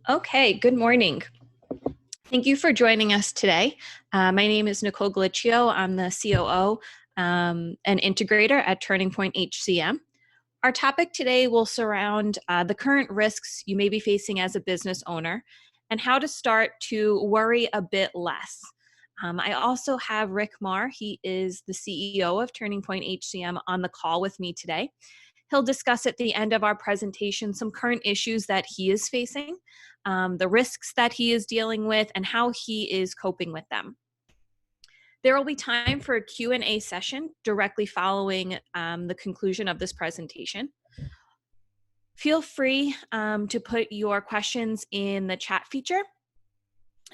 Okay, good morning. Thank you for joining us today. My name is Nicole Galicchio. I'm the COO and integrator at Turning Point HCM. Our topic today will surround the current risks you may be facing as a business owner and how to start to worry a bit less. I also have Rick Marr. He is the CEO of Turning Point HCM on the call with me today. He'll discuss at the end of our presentation some current issues that he is facing, the risks that he is dealing with, and how he is coping with them. There will be time for a Q&A session directly following the conclusion of this presentation. Feel free to put your questions in the chat feature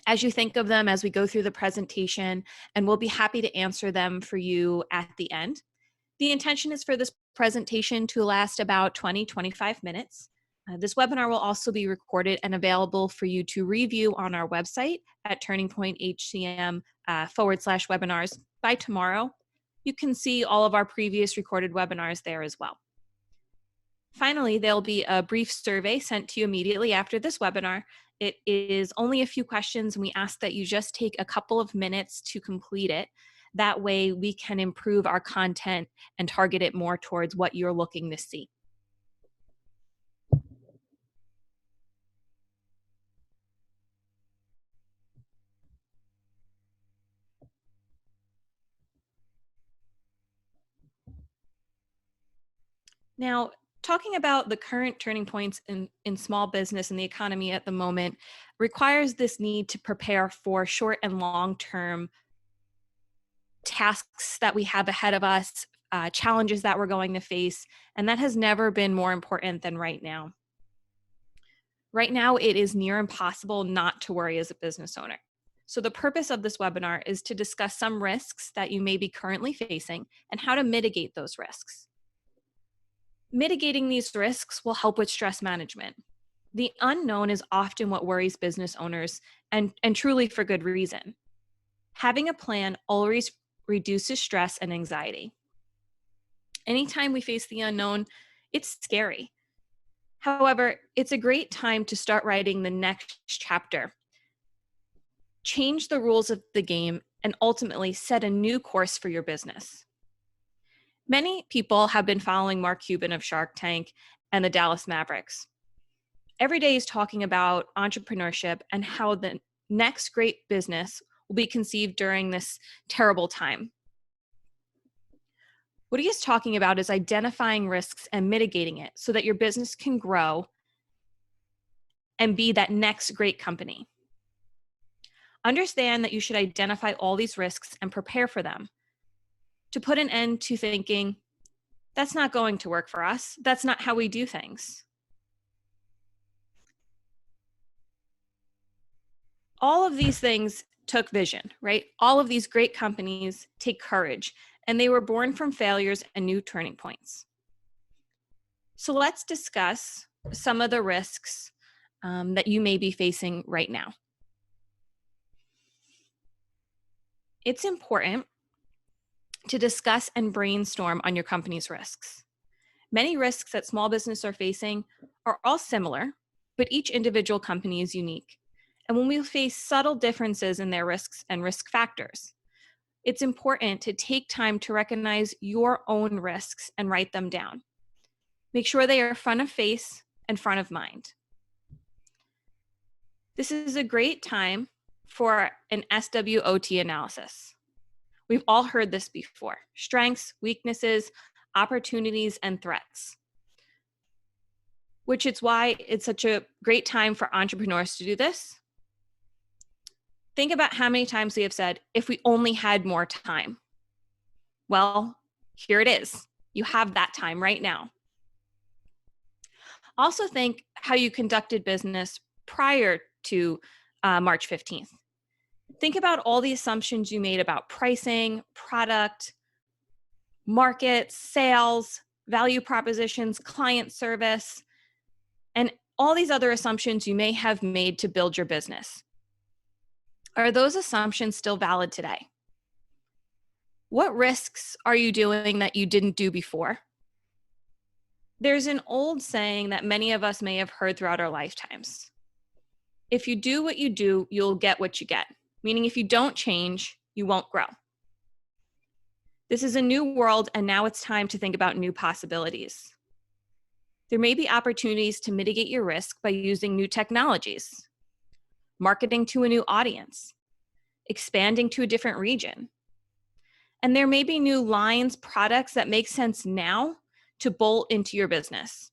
as you think of them as we go through the presentation, and we'll be happy to answer them for you at the end. The intention is for this presentation to last about 20-25 minutes. This webinar will also be recorded and available for you to review on our website at turningpointhcm/webinars by tomorrow. You can see all of our previous recorded webinars there as well. Finally, there'll be a brief survey sent to you immediately after this webinar. It is only a few questions, and we ask that you just take a couple of minutes to complete it. That way we can improve our content and target it more towards what you're looking to see. Now, talking about the current turning points in small business and the economy at the moment requires this need to prepare for short and long-term tasks that we have ahead of us, challenges that we're going to face, and that has never been more important than right now. Right now, it is near impossible not to worry as a business owner. So the purpose of this webinar is to discuss some risks that you may be currently facing and how to mitigate those risks. Mitigating these risks will help with stress management. The unknown is often what worries business owners, and truly for good reason. Having a plan always reduces stress and anxiety. Anytime we face the unknown, it's scary. However, it's a great time to start writing the next chapter. Change the rules of the game and ultimately set a new course for your business. Many people have been following Mark Cuban of Shark Tank and the Dallas Mavericks. Every day he's talking about entrepreneurship and how the next great business will be conceived during this terrible time. What he is talking about is identifying risks and mitigating it so that your business can grow and be that next great company. Understand that you should identify all these risks and prepare for them to put an end to thinking, that's not going to work for us. That's not how we do things. All of these things took vision, right? All of these great companies take courage, and they were born from failures and new turning points. So let's discuss some of the risks that you may be facing right now. It's important to discuss and brainstorm on your company's risks. Many risks that small businesses are facing are all similar, but each individual company is unique. And when we face subtle differences in their risks and risk factors, it's important to take time to recognize your own risks and write them down. Make sure they are front of face and front of mind. This is a great time for an SWOT analysis. We've all heard this before: strengths, weaknesses, opportunities, and threats. Which is why it's such a great time for entrepreneurs to do this. Think about how many times we have said, if we only had more time. Well, here it is. You have that time right now. Also think how you conducted business prior to March 15th. Think about all the assumptions you made about pricing, product, market, sales, value propositions, client service, and all these other assumptions you may have made to build your business. Are those assumptions still valid today? What risks are you doing that you didn't do before? There's an old saying that many of us may have heard throughout our lifetimes. If you do what you do, you'll get what you get. Meaning if you don't change, you won't grow. This is a new world, and now it's time to think about new possibilities. There may be opportunities to mitigate your risk by using new technologies, marketing to a new audience, expanding to a different region. And there may be new lines, products that make sense now to bolt into your business.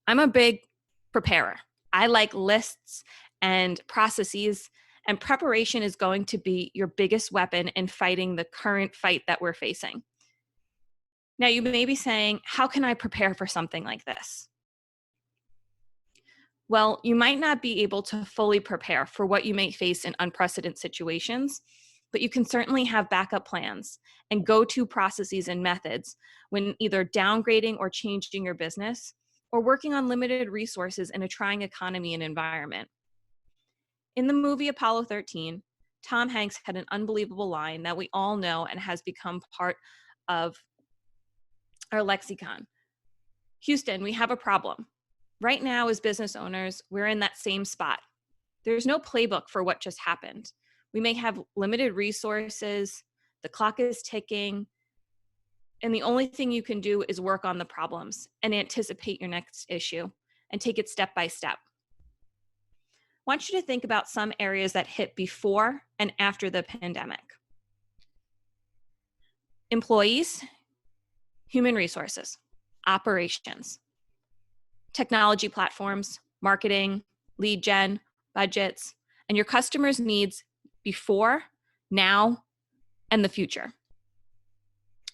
I'm a big preparer. I like lists and processes, and preparation is going to be your biggest weapon in fighting the current fight that we're facing. Now, you may be saying, how can I prepare for something like this? Well, you might not be able to fully prepare for what you may face in unprecedented situations, but you can certainly have backup plans and go-to processes and methods when either downgrading or changing your business or working on limited resources in a trying economy and environment. In the movie Apollo 13, Tom Hanks had an unbelievable line that we all know and has become part of our lexicon. Houston, we have a problem. Right now, as business owners, we're in that same spot. There's no playbook for what just happened. We may have limited resources, the clock is ticking, and the only thing you can do is work on the problems and anticipate your next issue and take it step by step. I want you to think about some areas that hit before and after the pandemic. Employees, human resources, operations, technology platforms, marketing, lead gen, budgets, and your customers' needs before, now, and the future.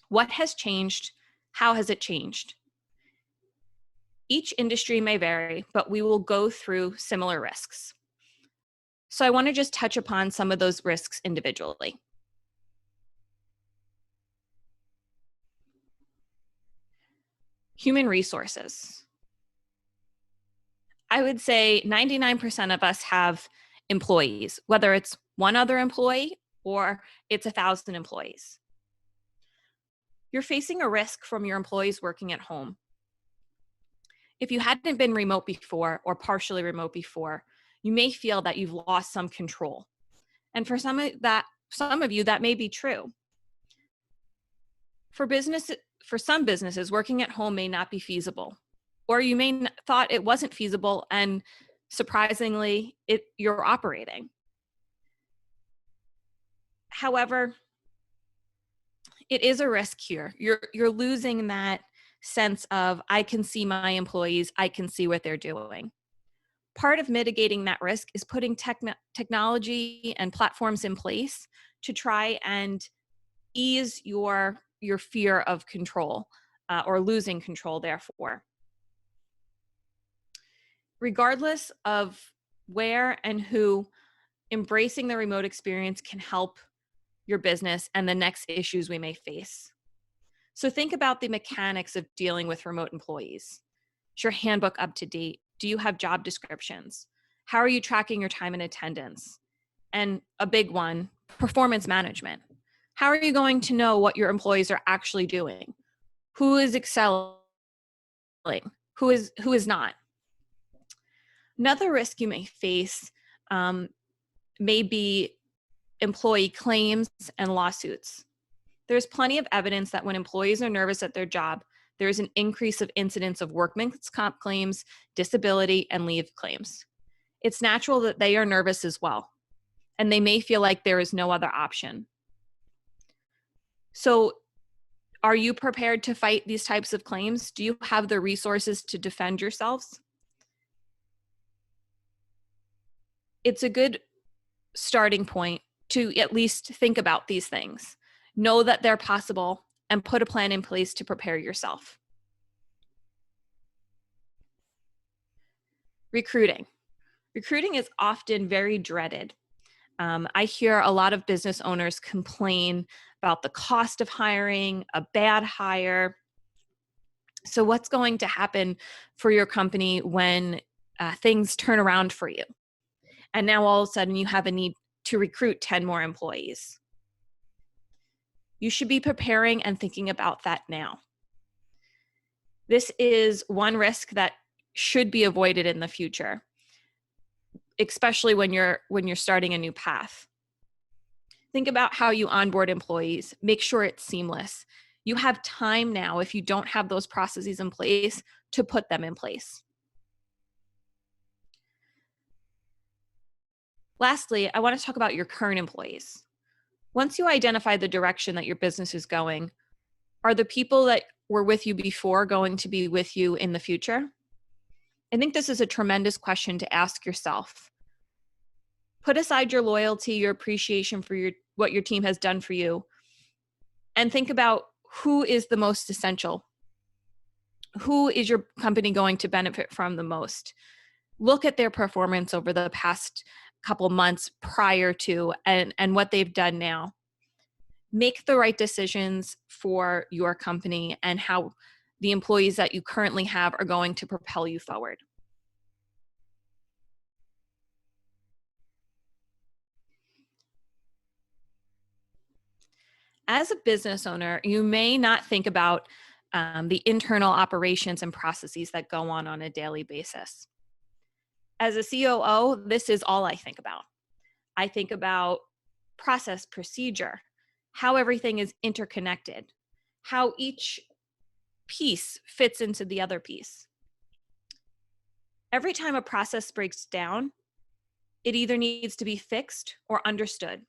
What has changed? How has it changed? Each industry may vary, but we will go through similar risks. So I want to just touch upon some of those risks individually. Human resources. I would say 99% of us have employees, whether it's one other employee or it's 1,000 employees. You're facing a risk from your employees working at home. If you hadn't been remote before or partially remote before, you may feel that you've lost some control. And for some of you, that may be true. For some businesses, working at home may not be feasible, or you may thought it wasn't feasible, and surprisingly, you're operating. However, it is a risk here. You're losing that sense of, I can see my employees, I can see what they're doing. Part of mitigating that risk is putting technology and platforms in place to try and ease your fear of control or losing control, therefore. Regardless of where and who, embracing the remote experience can help your business and the next issues we may face. So think about the mechanics of dealing with remote employees. Is your handbook up to date? Do you have job descriptions? How are you tracking your time and attendance? And a big one, performance management. How are you going to know what your employees are actually doing? Who is excelling? Who is not? Another risk you may face may be employee claims and lawsuits. There's plenty of evidence that when employees are nervous at their job, there's an increase of incidents of workman's comp claims, disability, and leave claims. It's natural that they are nervous as well, and they may feel like there is no other option. So, are you prepared to fight these types of claims? Do you have the resources to defend yourselves? It's a good starting point to at least think about these things. Know that they're possible and put a plan in place to prepare yourself. Recruiting. Recruiting is often very dreaded. I hear a lot of business owners complain about the cost of hiring, a bad hire. So what's going to happen for your company when things turn around for you? And now all of a sudden you have a need to recruit 10 more employees. You should be preparing and thinking about that now. This is one risk that should be avoided in the future. especially when you're starting a new path. Think about how you onboard employees. Make sure it's seamless. You have time now, if you don't have those processes in place, to put them in place. Lastly, I want to talk about your current employees. Once you identify the direction that your business is going, are the people that were with you before going to be with you in the future? I think this is a tremendous question to ask yourself. Put aside your loyalty, your appreciation for what your team has done for you, and think about who is the most essential. Who is your company going to benefit from the most? Look at their performance over the past couple months prior to and what they've done now. Make the right decisions for your company and how the employees that you currently have are going to propel you forward. As a business owner, you may not think about the internal operations and processes that go on a daily basis. As a COO, this is all I think about. I think about process, procedure, how everything is interconnected, how each piece fits into the other piece. Every time a process breaks down, it either needs to be fixed or understood.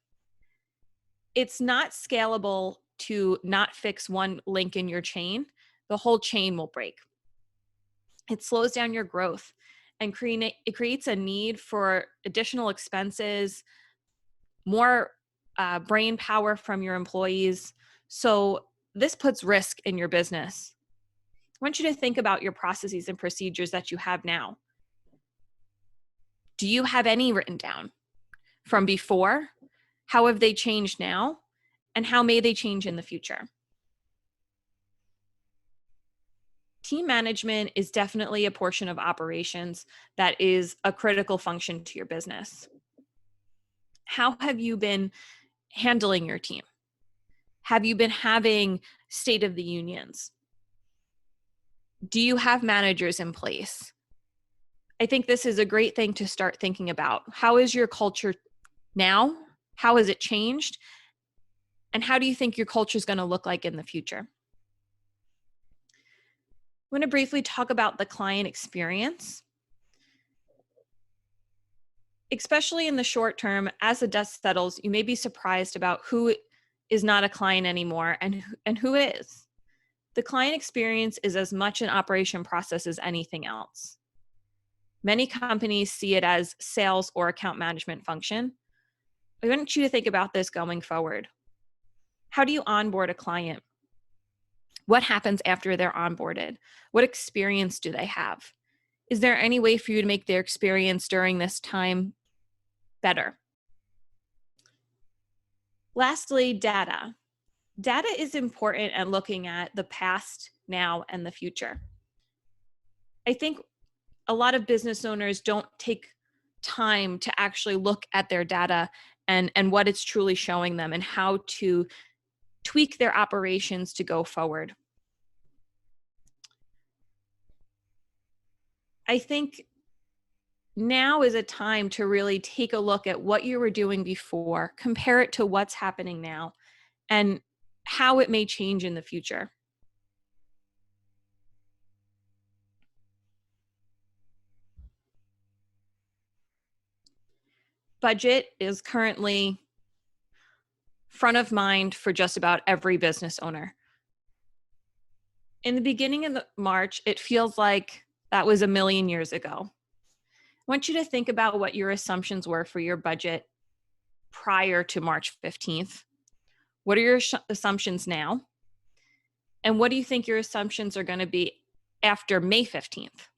It's not scalable to not fix one link in your chain. The whole chain will break. It slows down your growth and it creates a need for additional expenses, more brain power from your employees. So this puts risk in your business. I want you to think about your processes and procedures that you have now. Do you have any written down from before? How have they changed now? And how may they change in the future? Team management is definitely a portion of operations that is a critical function to your business. How have you been handling your team? Have you been having state of the unions? Do you have managers in place? I think this is a great thing to start thinking about. How is your culture now? How has it changed? And how do you think your culture is going to look like in the future? I want to briefly talk about the client experience. Especially in the short term, as the dust settles, you may be surprised about who is not a client anymore and who is. The client experience is as much an operation process as anything else. Many companies see it as sales or account management function. I want you to think about this going forward. How do you onboard a client? What happens after they're onboarded? What experience do they have? Is there any way for you to make their experience during this time better? Lastly, data. Data is important at looking at the past, now, and the future. I think a lot of business owners don't take time to actually look at their data and what it's truly showing them and how to tweak their operations to go forward. I think now is a time to really take a look at what you were doing before, compare it to what's happening now, and how it may change in the future. Budget is currently front of mind for just about every business owner. In the beginning of March, it feels like that was a million years ago. I want you to think about what your assumptions were for your budget prior to March 15th. What are your assumptions now? And what do you think your assumptions are going to be after May 15th?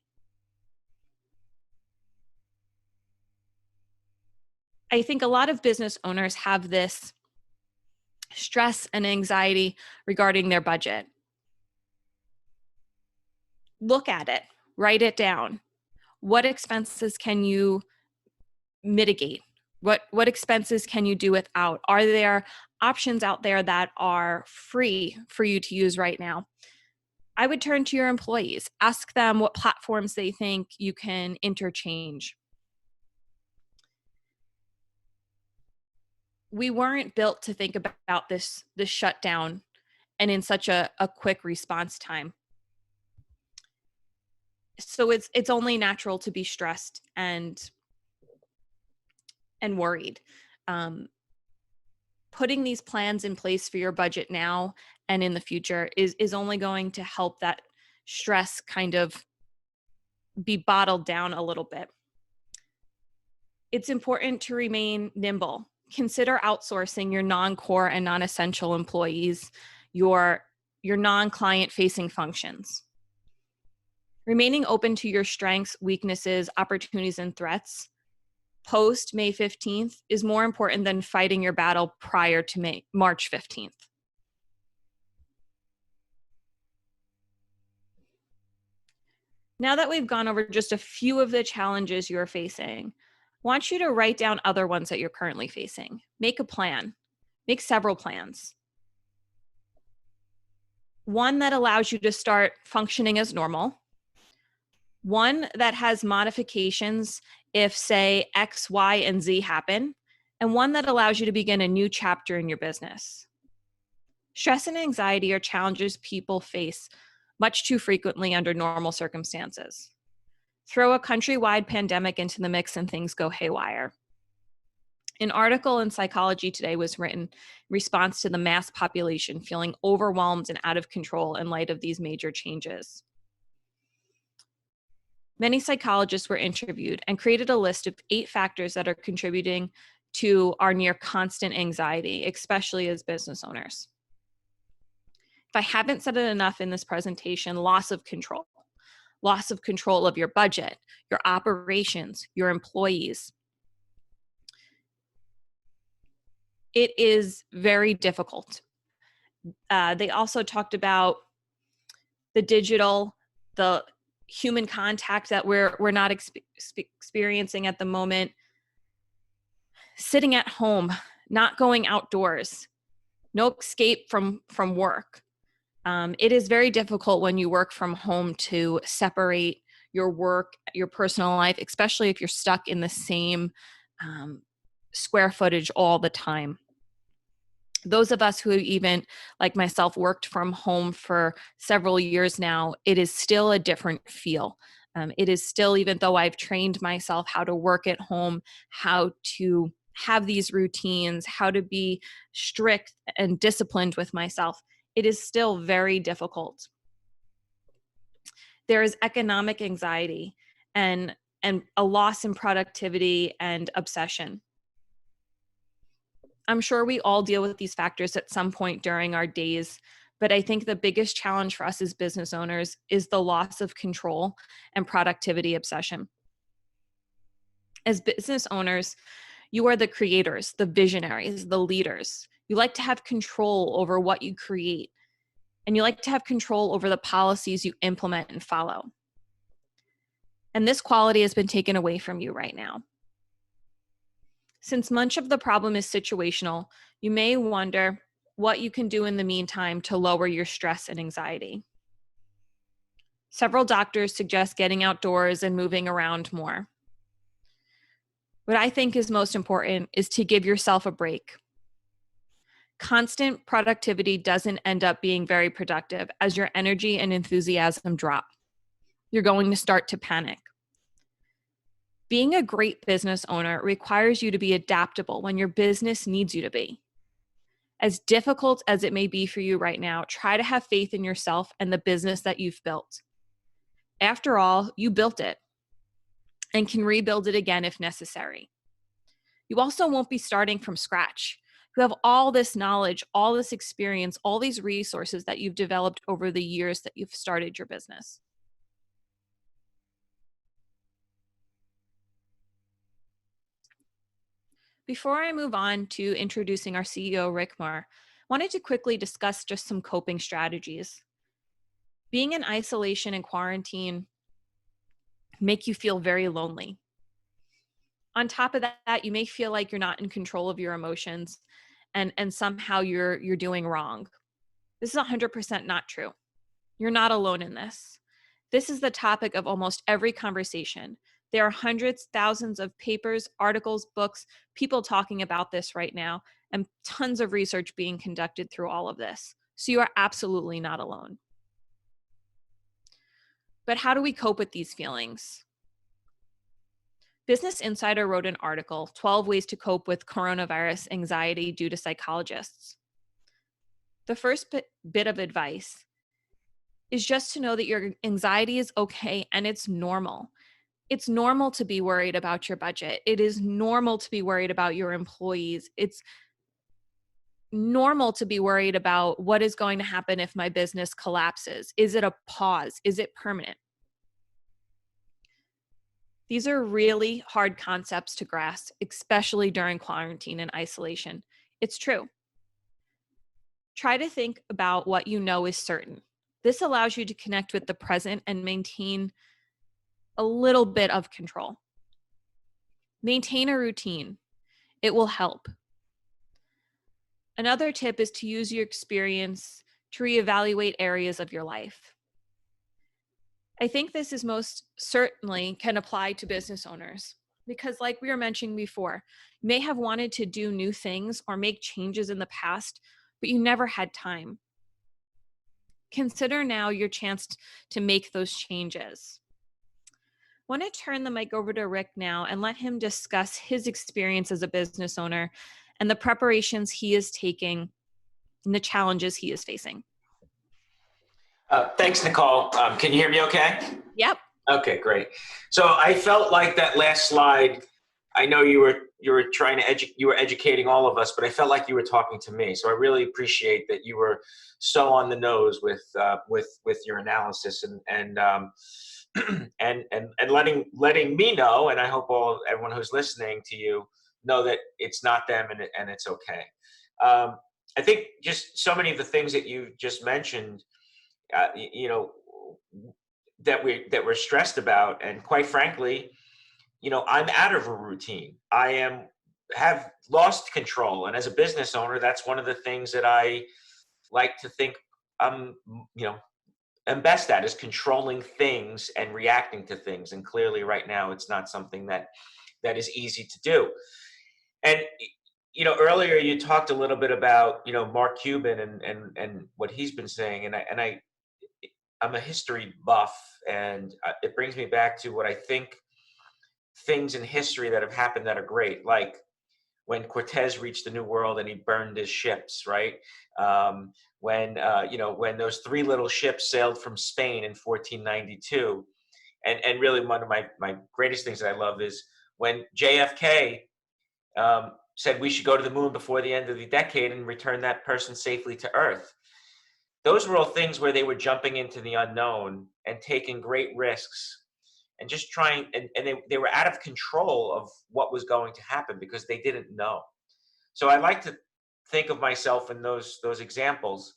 I think a lot of business owners have this stress and anxiety regarding their budget. Look at it, write it down. What expenses can you mitigate? What expenses can you do without? Are there options out there that are free for you to use right now? I would turn to your employees, ask them what platforms they think you can interchange. we weren't built to think about this shutdown and in such a quick response time. So it's only natural to be stressed and worried. Um, Putting these plans in place for your budget now and in the future is only going to help that stress kind of be bottled down a little bit. It's important to remain nimble. Consider outsourcing your non-core and non-essential employees, your non-client facing functions. Remaining open to your strengths, weaknesses, opportunities, and threats post May 15th is more important than fighting your battle prior to March 15th. Now that we've gone over just a few of the challenges you're facing, I want you to write down other ones that you're currently facing. Make a plan. Make several plans. One that allows you to start functioning as normal. One that has modifications if, say, X, Y, and Z happen. And one that allows you to begin a new chapter in your business. Stress and anxiety are challenges people face much too frequently under normal circumstances. Throw a countrywide pandemic into the mix and things go haywire. An article in Psychology Today was written in response to the mass population feeling overwhelmed and out of control in light of these major changes. Many psychologists were interviewed and created a list of 8 factors that are contributing to our near constant anxiety, especially as business owners. If I haven't said it enough in this presentation, loss of control of your budget, your operations, your employees. It is very difficult. They also talked about the digital, the human contact that we're not experiencing at the moment, sitting at home, not going outdoors, no escape from work. It is very difficult when you work from home to separate your work, your personal life, especially if you're stuck in the same square footage all the time. Those of us who even, like myself, worked from home for several years now, it is still a different feel. It is still, even though I've trained myself how to work at home, how to have these routines, how to be strict and disciplined with myself, it is still very difficult. There is economic anxiety and a loss in productivity and obsession. I'm sure we all deal with these factors at some point during our days, but I think the biggest challenge for us as business owners is the loss of control and productivity obsession. As business owners, you are the creators, the visionaries, the leaders. You like to have control over what you create, and you like to have control over the policies you implement and follow. And this quality has been taken away from you right now. Since much of the problem is situational, you may wonder what you can do in the meantime to lower your stress and anxiety. Several doctors suggest getting outdoors and moving around more. What I think is most important is to give yourself a break. Constant productivity doesn't end up being very productive as your energy and enthusiasm drop. You're going to start to panic. Being a great business owner requires you to be adaptable when your business needs you to be. As difficult as it may be for you right now, try to have faith in yourself and the business that you've built. After all, you built it and can rebuild it again if necessary. You also won't be starting from scratch. You have all this knowledge, all this experience, all these resources that you've developed over the years that you've started your business. Before I move on to introducing our CEO, Rick Marr, I wanted to quickly discuss just some coping strategies. Being in isolation and quarantine make you feel very lonely. On top of that, you may feel like you're not in control of your emotions and somehow you're doing wrong. This is 100% not true. You're not alone in this. This is the topic of almost every conversation. There are hundreds, thousands of papers, articles, books, people talking about this right now, and tons of research being conducted through all of this. So you are absolutely not alone. But how do we cope with these feelings? Business Insider wrote an article, 12 Ways to Cope with Coronavirus Anxiety Due to Psychologists. The first bit of advice is just to know that your anxiety is okay and it's normal. It's normal to be worried about your budget. It is normal to be worried about your employees. It's normal to be worried about what is going to happen if my business collapses. Is it a pause? Is it permanent? These are really hard concepts to grasp, especially during quarantine and isolation. It's true. Try to think about what you know is certain. This allows you to connect with the present and maintain a little bit of control. Maintain a routine. It will help. Another tip is to use your experience to reevaluate areas of your life. I think this is most certainly can apply to business owners because, like we were mentioning before, you may have wanted to do new things or make changes in the past, but you never had time. Consider now your chance to make those changes. I want to turn the mic over to Rick now and let him discuss his experience as a business owner and the preparations he is taking and the challenges he is facing. Thanks, Nicole. Can you hear me okay? Yep. Okay, great. So I felt like that last slide, I know you were trying to you were educating all of us, but I felt like you were talking to me. So I really appreciate that you were so on the nose with your analysis and and letting me know, and I hope everyone who's listening to you know that it's not them and it's okay. I think just so many of the things that you just mentioned, you know, that we're stressed about, and quite frankly, I'm out of a routine. Have lost control, and as a business owner, that's one of the things that I like to think I'm am best at, is controlling things and reacting to things. And clearly, right now, it's not something that is easy to do. And earlier you talked a little bit about Mark Cuban and what he's been saying, and I'm a history buff, and it brings me back to what I think things in history that have happened that are great, like when Cortez reached the New World and he burned his ships, right? When those three little ships sailed from Spain in 1492, and really one of my greatest things that I love is when JFK said we should go to the moon before the end of the decade and return that person safely to Earth. Those were all things where they were jumping into the unknown and taking great risks and just trying, and they were out of control of what was going to happen because they didn't know. So I like to think of myself in those examples.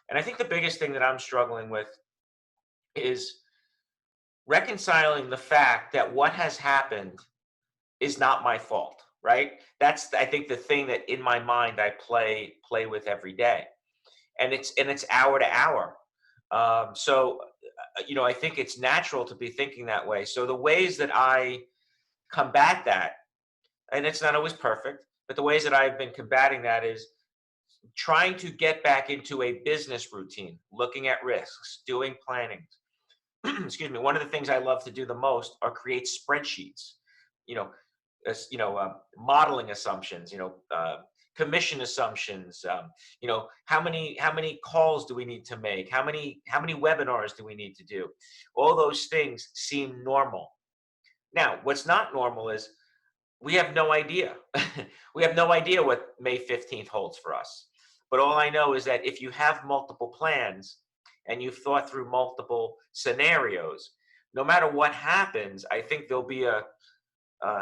And I think the biggest thing that I'm struggling with is reconciling the fact that what has happened is not my fault, right? That's, I think, the thing that in my mind I play with every day. And it's hour to hour. I think it's natural to be thinking that way. So the ways that I combat that, and it's not always perfect, but the ways that I've been combating that is trying to get back into a business routine, looking at risks, doing planning. Excuse me. One of the things I love to do the most are create spreadsheets. You know, modeling assumptions. Commission assumptions. How many calls do we need to make? How many webinars do we need to do? All those things seem normal. Now, what's not normal is we have no idea. We have no idea what May 15th holds for us. But all I know is that if you have multiple plans and you've thought through multiple scenarios, no matter what happens, I think there'll be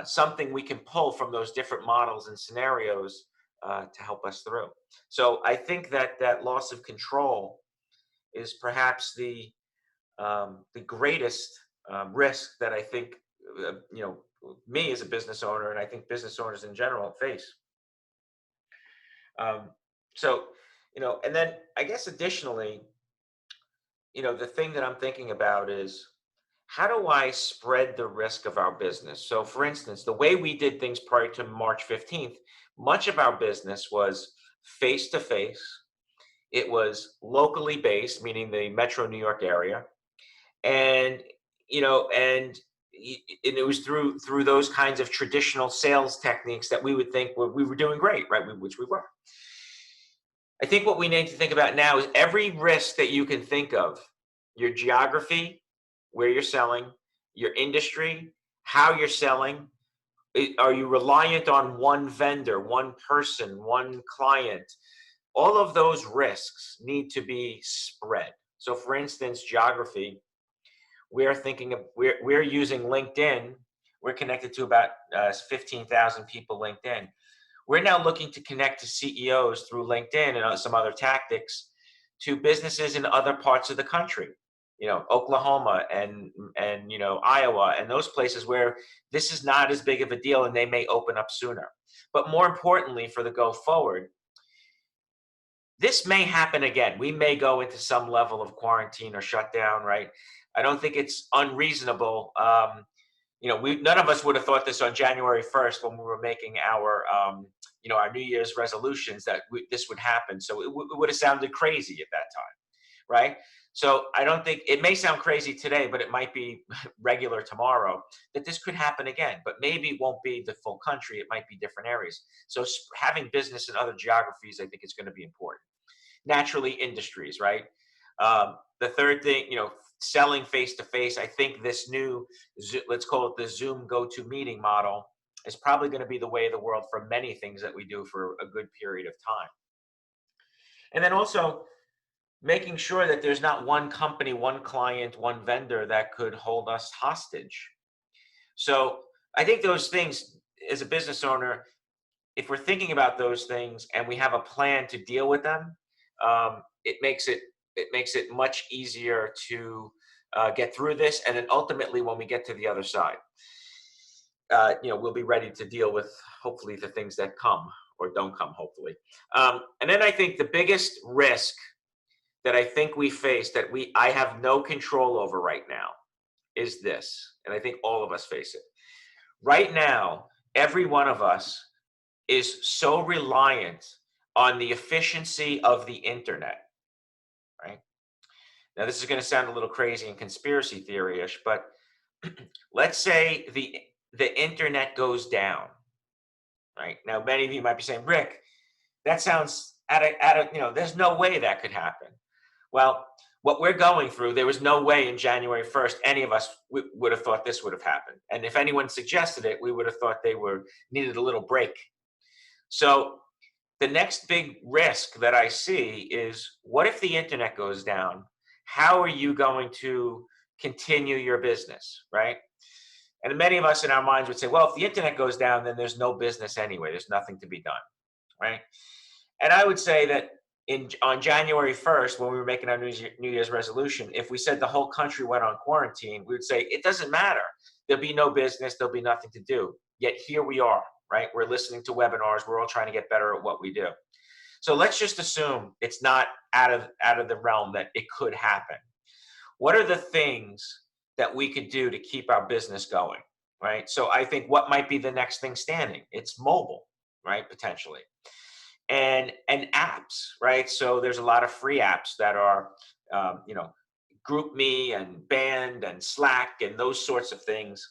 something we can pull from those different models and scenarios to help us through. So I think that loss of control is perhaps the greatest risk that I think me as a business owner, and I think business owners in general, face. So and then I guess additionally, the thing that I'm thinking about is how do I spread the risk of our business? So, for instance, the way we did things prior to March 15th, much of our business was face to face. It was locally based, meaning the metro New York area. And, and it was through those kinds of traditional sales techniques that we would think we were doing great, right? Which we were. I think what we need to think about now is every risk that you can think of, your geography, where you're selling, your industry, how you're selling. Are you reliant on one vendor, one person, one client? All of those risks need to be spread. So for instance, geography, we're using LinkedIn. We're connected to about 15,000 people LinkedIn. We're now looking to connect to CEOs through LinkedIn and some other tactics to businesses in other parts of the country, Oklahoma and Iowa and those places where this is not as big of a deal and they may open up sooner. But more importantly, for the go forward, this may happen again. We may go into some level of quarantine or shutdown, right? I don't think it's unreasonable. None of us would have thought this on January 1st when we were making our New Year's resolutions that this would happen. So it would have sounded crazy at that time, right? So I don't think it may sound crazy today, but it might be regular tomorrow that this could happen again. But maybe it won't be the full country. It might be different areas. So having business in other geographies, I think, is going to be important. Naturally, industries, right? The third thing, selling face to face. I think this new, let's call it the Zoom go-to meeting model, is probably going to be the way of the world for many things that we do for a good period of time. And then also making sure that there's not one company, one client, one vendor that could hold us hostage. So I think those things, as a business owner, if we're thinking about those things and we have a plan to deal with them, it makes it much easier to get through this. And then ultimately, when we get to the other side, we'll be ready to deal with hopefully the things that come or don't come, hopefully. And then I think the biggest risk that I think we face that I have no control over right now is this. And I think all of us face it. Right now, every one of us is so reliant on the efficiency of the internet, right? Now, this is going to sound a little crazy and conspiracy theory-ish, but let's say the internet goes down, right? Now, many of you might be saying, Rick, that sounds there's no way that could happen. Well, what we're going through, there was no way in January 1st any of us would have thought this would have happened. And if anyone suggested it, we would have thought they needed a little break. So the next big risk that I see is, what if the internet goes down? How are you going to continue your business, right? And many of us in our minds would say, well, if the internet goes down, then there's no business anyway. There's nothing to be done, right? And I would say that on January 1st, when we were making our New Year's resolution, if we said the whole country went on quarantine, we would say, it doesn't matter. There'll be no business. There'll be nothing to do. Yet here we are, right? We're listening to webinars. We're all trying to get better at what we do. So let's just assume it's not out of the realm that it could happen. What are the things that we could do to keep our business going, right? So I think what might be the next thing standing? It's mobile, right? Potentially. And apps, right? So there's a lot of free apps that are, GroupMe and Band and Slack and those sorts of things.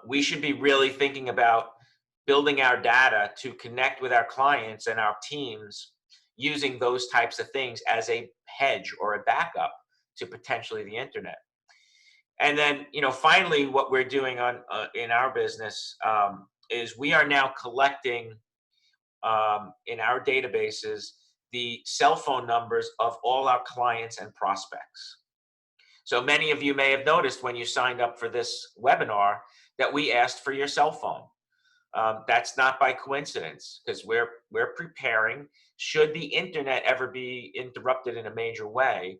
We should be really thinking about building our data to connect with our clients and our teams using those types of things as a hedge or a backup to potentially the internet. And then, finally, what we're doing in our business is we are now collecting in our databases the cell phone numbers of all our clients and prospects. So many of you may have noticed when you signed up for this webinar that we asked for your cell phone. That's not by coincidence, because we're preparing. Should the internet ever be interrupted in a major way,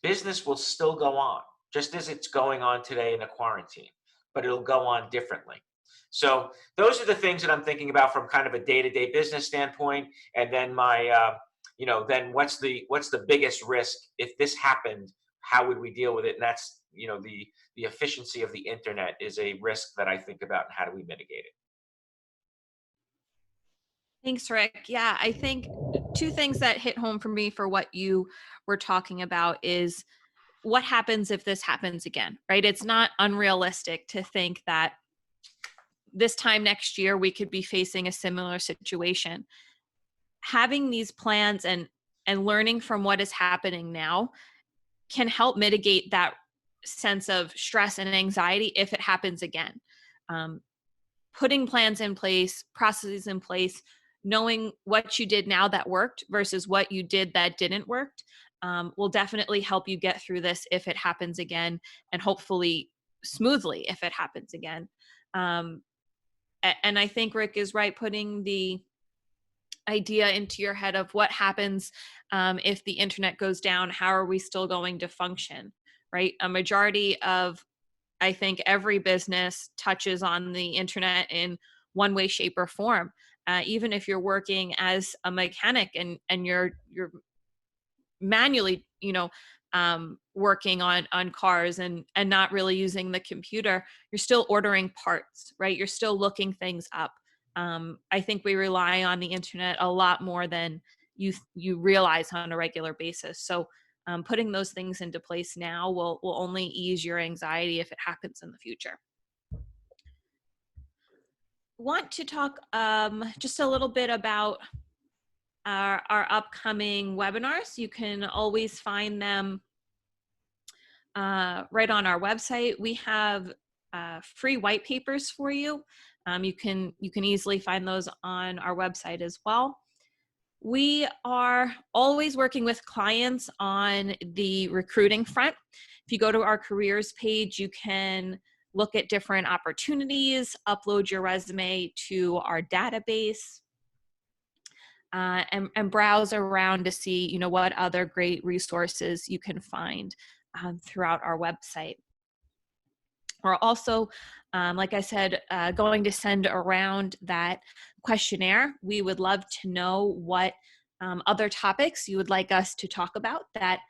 business will still go on, just as it's going on today in a quarantine, but it'll go on differently. So those are the things that I'm thinking about from kind of a day-to-day business standpoint. And then then what's the biggest risk if this happened? How would we deal with it? And that's the efficiency of the internet is a risk that I think about, and how do we mitigate it. Thanks, Rick. Yeah, I think two things that hit home for me for what you were talking about is what happens if this happens again, right? It's not unrealistic to think that this time next year we could be facing a similar situation. Having these plans and learning from what is happening now can help mitigate that sense of stress and anxiety if it happens again. Um, Putting plans in place, processes in place, knowing what you did now that worked versus what you did that didn't work, will definitely help you get through this if it happens again, and hopefully smoothly if it happens again. Um, and I think Rick is right, putting the idea into your head of what happens if the internet goes down, how are we still going to function, right? A majority of, I think, every business touches on the internet in one way, shape, or form. Even if you're working as a mechanic and you're manually, working on cars and not really using the computer, you're still ordering parts, right? You're still looking things up. I think we rely on the internet a lot more than you realize on a regular basis. So putting those things into place now will only ease your anxiety if it happens in the future. Want to talk just a little bit about our upcoming webinars. You can always find them right on our website. We have free white papers for you. You can easily find those on our website as well. We are always working with clients on the recruiting front. If you go to our careers page, you can look at different opportunities, upload your resume to our database, and browse around to see, what other great resources you can find throughout our website. We're also, like I said, going to send around that questionnaire. We would love to know what other topics you would like us to talk about that,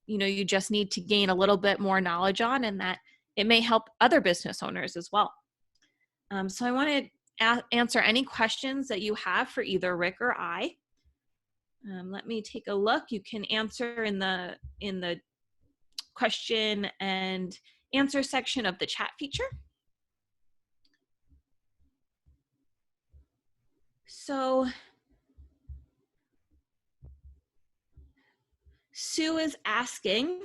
you just need to gain a little bit more knowledge on, and that it may help other business owners as well. So I want to answer any questions that you have for either Rick or I. Let me take a look. You can answer in the question and answer section of the chat feature. So Sue is asking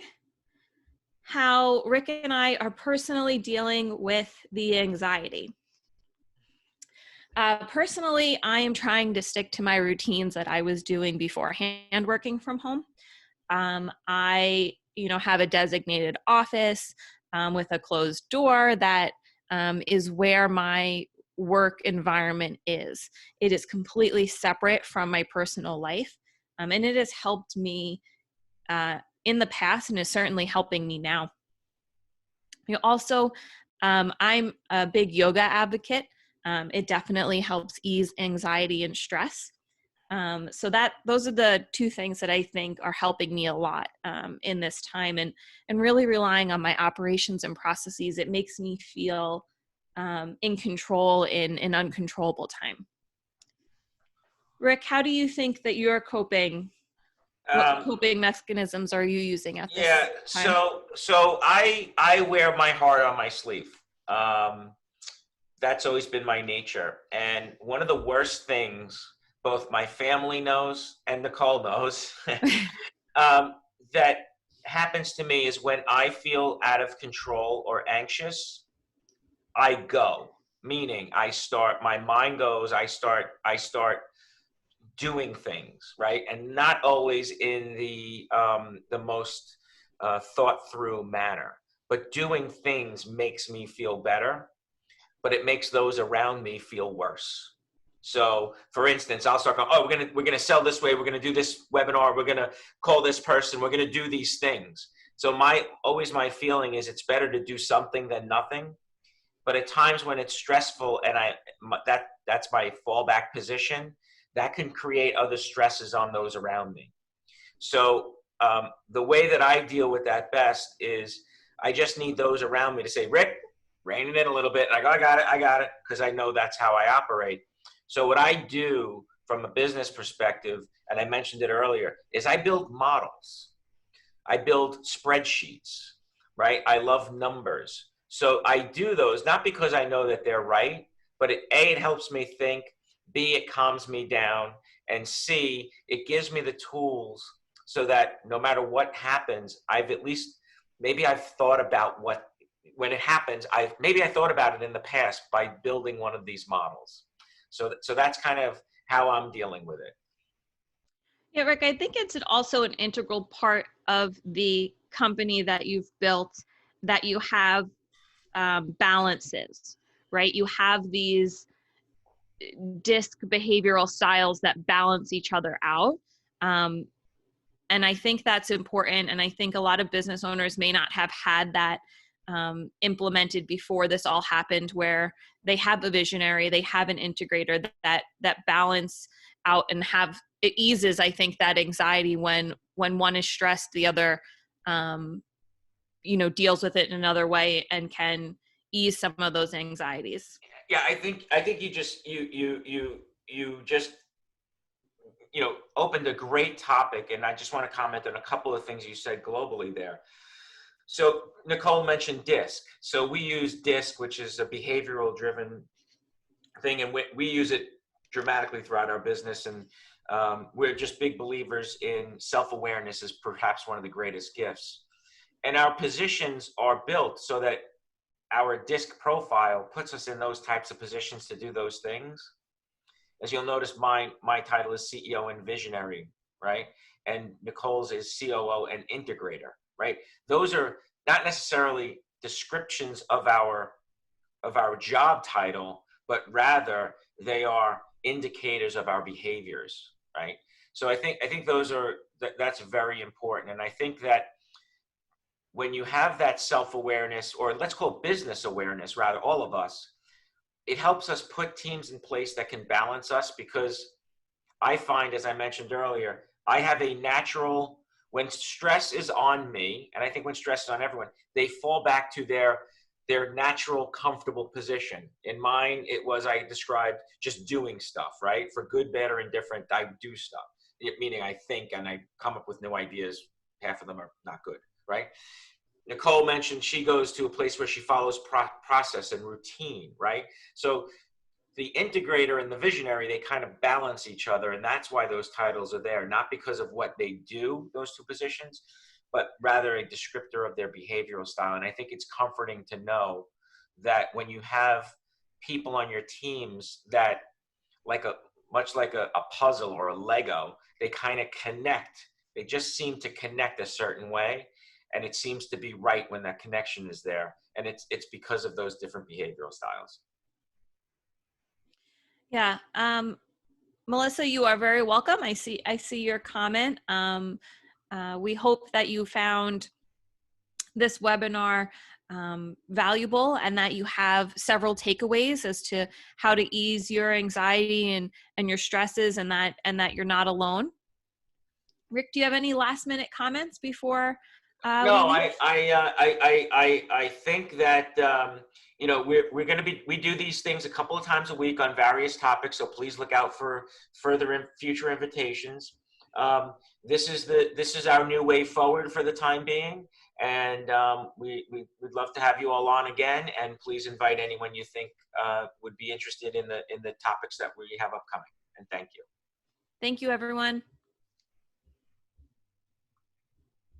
how Rick and I are personally dealing with the anxiety. Personally, I am trying to stick to my routines that I was doing beforehand working from home. I, have a designated office with a closed door that is where my work environment is. It is completely separate from my personal life, and it has helped me in the past and is certainly helping me now. Also, I'm a big yoga advocate. It definitely helps ease anxiety and stress. So those are the two things that I think are helping me a lot in this time, and really relying on my operations and processes. It makes me feel in control in an uncontrollable time. Rick, how do you think that you're coping? What coping mechanisms are you using at this time? So I wear my heart on my sleeve. That's always been my nature. And one of the worst things, both my family knows and Nicole knows, that happens to me is when I feel out of control or anxious, I go. Meaning my mind goes, I start doing things, right? And not always in the most thought through manner. But doing things makes me feel better, but it makes those around me feel worse. So, for instance, I'll start going, we're gonna sell this way, we're gonna do this webinar, we're gonna call this person, we're gonna do these things. So my feeling is it's better to do something than nothing. But at times when it's stressful and that's my fallback position, that can create other stresses on those around me. So the way that I deal with that best is I just need those around me to say, Rick, rein it in a little bit. I go, I got it, because I know that's how I operate. So what I do from a business perspective, and I mentioned it earlier, is I build models. I build spreadsheets, right? I love numbers. So I do those, not because I know that they're right, but A, it helps me think, B, it calms me down, and C, it gives me the tools so that no matter what happens, I've at least, maybe I've thought about what, when it happens, maybe I thought about it in the past by building one of these models. So that's kind of how I'm dealing with it. Yeah, Rick, I think it's also an integral part of the company that you've built that you have balances, right? You have these DISC behavioral styles that balance each other out. And I think that's important. And I think a lot of business owners may not have had that implemented before this all happened, where they have a visionary, they have an integrator that balance out and have, it eases, I think, that anxiety when one is stressed, the other, deals with it in another way and can ease some of those anxieties. Yeah, I think you just opened a great topic, and I just want to comment on a couple of things you said globally there. So Nicole mentioned DISC. So we use DISC, which is a behavioral driven thing, and we use it dramatically throughout our business. And we're just big believers in self-awareness is perhaps one of the greatest gifts. And our positions are built so that our DISC profile puts us in those types of positions to do those things. As you'll notice, my title is CEO and Visionary, right? And Nicole's is COO and Integrator, right? Those are not necessarily descriptions of our job title, but rather they are indicators of our behaviors, right? So I think that's very important. And I think that when you have that self-awareness, or let's call it business awareness, rather, all of us, it helps us put teams in place that can balance us, because I find, as I mentioned earlier, I have a natural, when stress is on me, and I think when stress is on everyone, they fall back to their natural, comfortable position. In mine, it was, I described just doing stuff, right? For good, bad, or indifferent, I do stuff. Meaning I think and I come up with new ideas. Half of them are not good, right? Nicole mentioned she goes to a place where she follows process and routine, right? So the integrator and the visionary, they kind of balance each other, and that's why those titles are there, not because of what they do, those two positions, but rather a descriptor of their behavioral style. And I think it's comforting to know that when you have people on your teams that, much like a puzzle or a Lego, they kind of connect. They just seem to connect a certain way, and it seems to be right when that connection is there. And it's because of those different behavioral styles. Yeah. Melissa, you are very welcome. I see your comment. We hope that you found this webinar valuable, and that you have several takeaways as to how to ease your anxiety and your stresses, and that you're not alone. Rick, do you have any last minute comments before? No, I think that we're going to we do these things a couple of times a week on various topics, so please look out for future invitations. This is our new way forward for the time being, and we'd love to have you all on again. And please invite anyone you think would be interested in the topics that we have upcoming. And thank you. Thank you, everyone.